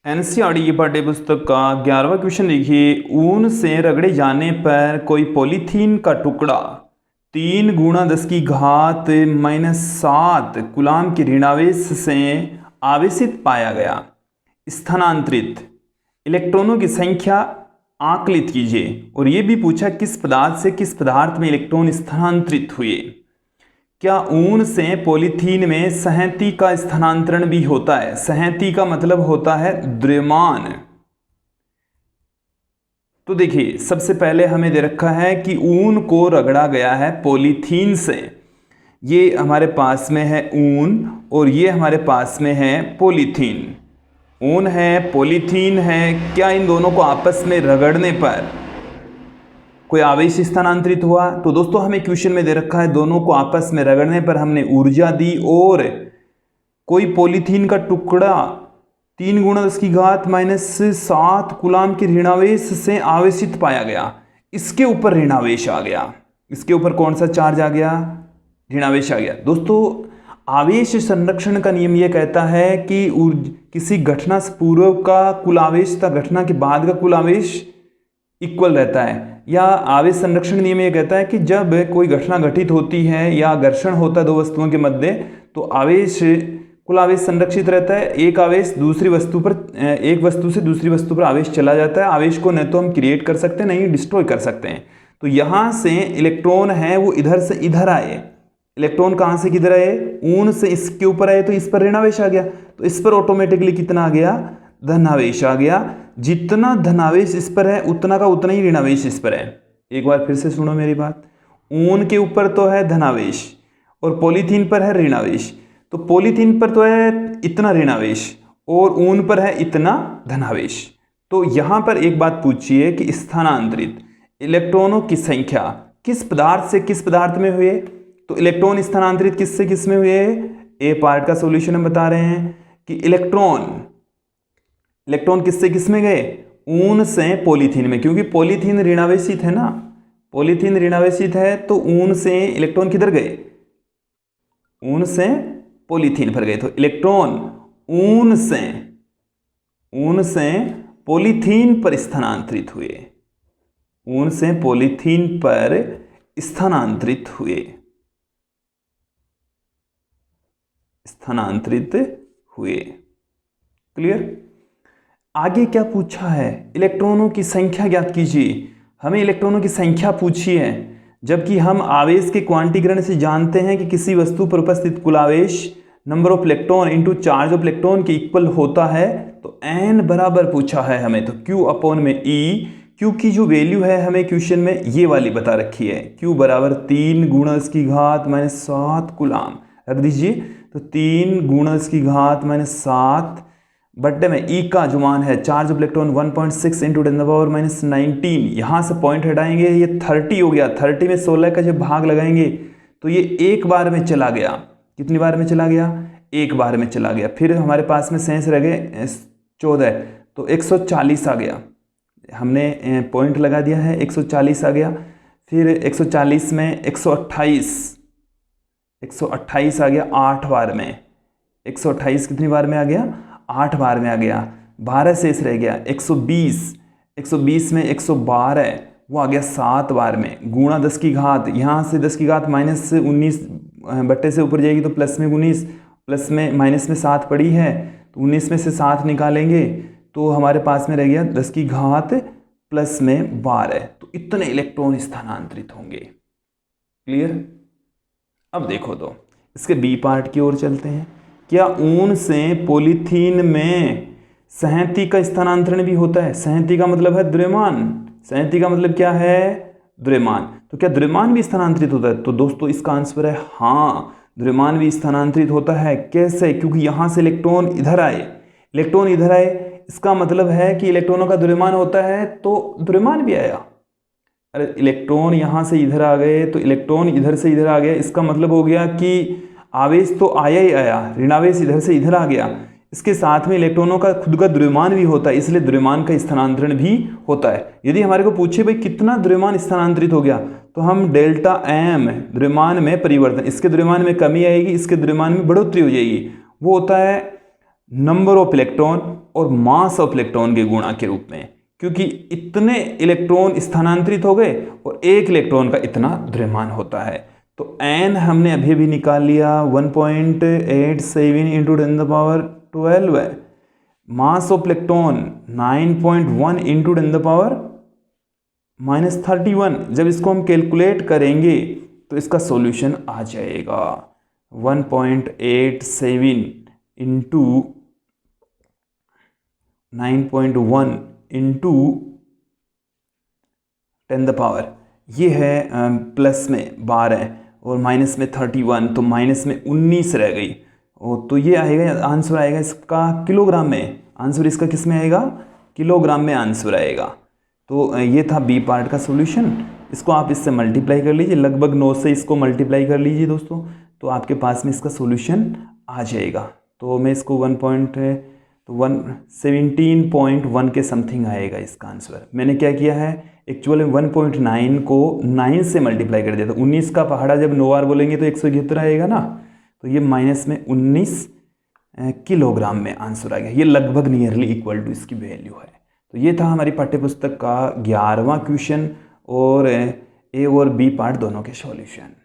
NCERT की पाठ्य पुस्तक का 11वां क्वेश्चन देखिए। ऊन से रगड़े जाने पर कोई पॉलीथीन का टुकड़ा 3 × 10⁻⁷ कूलाम के ऋणावेश से आवेशित पाया गया। स्थानांतरित इलेक्ट्रॉनों की संख्या आकलित कीजिए। और ये भी पूछा किस पदार्थ से किस पदार्थ में इलेक्ट्रॉन स्थानांतरित हुए। क्या ऊन से पॉलीथीन में संहति का स्थानांतरण भी होता है? संहति का मतलब होता है द्रव्यमान। तो देखिए सबसे पहले हमें दे रखा है कि ऊन को रगड़ा गया है पॉलीथीन से। ये हमारे पास में है ऊन और ये हमारे पास में है पॉलीथीन। ऊन है, पॉलीथीन है। क्या इन दोनों को आपस में रगड़ने पर कोई आवेश स्थानांतरित हुआ? तो दोस्तों हमें क्वेश्चन में दे रखा है दोनों को आपस में रगड़ने पर हमने ऊर्जा दी और कोई पॉलीथीन का टुकड़ा 3 × 10⁻⁷ कूलाम के ऋणावेश से आवेशित पाया गया। इसके ऊपर ऋणावेश आ गया। इसके ऊपर कौन सा चार्ज आ गया? ऋणावेश आ गया। दोस्तों आवेश संरक्षण का नियम यह कहता है कि किसी घटना से पूर्व का कुल आवेश तथा घटना के बाद का कुल आवेश इक्वल रहता है। या आवेश संरक्षण नियम यह कहता है कि जब कोई घटना घटित होती है या घर्षण होता है दो वस्तुओं के मध्य, तो कुल आवेश संरक्षित रहता है। एक आवेश दूसरी वस्तु पर, एक वस्तु से दूसरी वस्तु पर आवेश चला जाता है। आवेश को न तो हम क्रिएट कर सकते हैं नहीं डिस्ट्रॉय कर सकते हैं। तो यहाँ से इलेक्ट्रॉन है वो इधर से इधर आए। इलेक्ट्रॉन कहाँ से किधर आए? ऊन से इसके ऊपर आए तो इस पर ऋणावेश आ गया। तो इस पर ऑटोमेटिकली कितना आ गया? धनावेश आ गया। जितना धनावेश इस पर है उतना का उतना ही ऋणावेश इस पर है। एक बार फिर से सुनो मेरी बात। ऊन के ऊपर तो है धनावेश और पॉलीथीन पर है ऋणावेश। तो पॉलीथीन पर तो है इतना ऋणावेश और ऊन पर है इतना धनावेश। तो यहां पर एक बात पूछिए कि स्थानांतरित इलेक्ट्रॉनों की संख्या किस पदार्थ से किस पदार्थ में हुए? तो इलेक्ट्रॉन स्थानांतरित किससे किस में हुए? ए पार्ट का सॉल्यूशन हम बता रहे हैं कि इलेक्ट्रॉन किससे किस में गए? ऊन से पॉलीथीन में, क्योंकि पॉलीथीन ऋणावेशित है ना। पॉलीथीन ऋणावेशित है तो ऊन से इलेक्ट्रॉन किधर गए? ऊन से पॉलीथीन पर गए। तो इलेक्ट्रॉन ऊन से पॉलीथीन पर स्थानांतरित हुए। ऊन से पॉलीथीन पर स्थानांतरित हुए। क्लियर? आगे क्या पूछा है? इलेक्ट्रॉनों की संख्या ज्ञात कीजिए। हमें इलेक्ट्रॉनों की संख्या पूछी है, जबकि हम आवेश के क्वांटीकरण से जानते हैं कि किसी वस्तु पर उपस्थित कुल आवेश number of electron into charge of electron के इक्वल होता है। तो n बराबर पूछा है हमें, तो Q में E। Q की जो वैल्यू है हमें क्वेश्चन में ये वाली बता रखी है। Q बराबर 3 × 10⁻⁷ कूलाम रख दीजिए। तो 3 × 10⁻⁷ बट्टे में E का जो मान है चार्ज ऑफ इलेक्ट्रॉन 1.6 × 10⁻⁻19। यहाँ से पॉइंट हटाएंगे, ये 30 हो गया। 30 में 16 का जब भाग लगाएंगे तो ये एक बार में चला गया। कितनी बार में चला गया? एक बार में चला गया। फिर हमारे पास में शेष रह गए 14, तो 140 आ गया। हमने पॉइंट लगा दिया है, 140 आ गया। फिर 140 में 128 आ गया 8 बार में। 128 कितनी बार में आ गया? 8 बार में आ गया। 12 शेष रह गया। 120 में 112 वो आ गया 7 बार में। गुणा 10 की घात, यहाँ से 10 की घात -19 बट्टे से ऊपर जाएगी तो प्लस में 19, प्लस में माइनस में 7 पड़ी है तो 19 में से 7 निकालेंगे तो हमारे पास में रह गया 10 की घात प्लस में 12। तो इतने इलेक्ट्रॉन स्थानांतरित होंगे। क्लियर? अब देखो तो इसके बी पार्ट की ओर चलते हैं। क्या ऊन से पॉलीथीन में संहति का स्थानांतरण भी होता है? संहति का मतलब है द्रव्यमान। संहति का मतलब क्या है? द्रव्यमान। तो क्या द्रव्यमान भी स्थानांतरित होता है? तो दोस्तों इसका आंसर है हाँ, द्रव्यमान भी स्थानांतरित होता है। कैसे? क्योंकि यहाँ से इलेक्ट्रॉन इधर आए, इसका मतलब है कि इलेक्ट्रॉनों का द्रव्यमान होता है तो द्रव्यमान भी आया। अरे इलेक्ट्रॉन यहाँ से इधर आ गए तो इलेक्ट्रॉन इधर से इधर आ गया, इसका मतलब हो गया कि आवेश तो आया ही आया, ऋणावेश इधर से इधर आ गया। इसके साथ में इलेक्ट्रॉनों का खुद का द्रव्यमान भी होता है, इसलिए द्रव्यमान का स्थानांतरण भी होता है। यदि हमारे को पूछे भाई कितना द्रव्यमान स्थानांतरित हो गया, तो हम डेल्टा m द्रव्यमान में परिवर्तन, इसके द्रव्यमान में कमी आएगी, इसके द्रव्यमान में बढ़ोतरी हो जाएगी। वो होता है नंबर ऑफ इलेक्ट्रॉन और मास ऑफ इलेक्ट्रॉन के गुणा के रूप में, क्योंकि इतने इलेक्ट्रॉन स्थानांतरित हो गए और एक इलेक्ट्रॉन का इतना द्रव्यमान होता है। तो n हमने अभी भी निकाल लिया 1.87 इंटू 10⁻12 है। Mass of electron 9.1 into 10⁻31। जब इसको हम कैलकुलेट करेंगे तो इसका सॉल्यूशन आ जाएगा 1.87 इंटू 9.1 इंटू 10⁻, ये है प्लस में 12 और माइनस में 31, तो माइनस में 19 रह गई। तो ये आएगा, आंसर आएगा इसका किलोग्राम में। आंसर इसका किस में आएगा? किलोग्राम में आंसर आएगा। तो ये था बी पार्ट का सॉल्यूशन। इसको आप इससे मल्टीप्लाई कर लीजिए, लगभग 9 से इसको मल्टीप्लाई कर लीजिए दोस्तों, तो आपके पास में इसका सॉल्यूशन आ जाएगा। तो मैं इसको 1.17.1 के समथिंग आएगा इसका आंसर। मैंने क्या किया है, एक्चुअली 1.9 को 9 से मल्टीप्लाई कर दिया था। 19 का पहाड़ा जब 9 बार बोलेंगे तो 171 आएगा ना, तो ये माइनस में 19 किलोग्राम में आंसर आ गया। ये लगभग नियरली इक्वल टू इसकी वैल्यू है। तो ये था हमारी पाठ्यपुस्तक का 11वां क्वेश्चन और ए और बी पार्ट दोनों के सॉल्यूशन।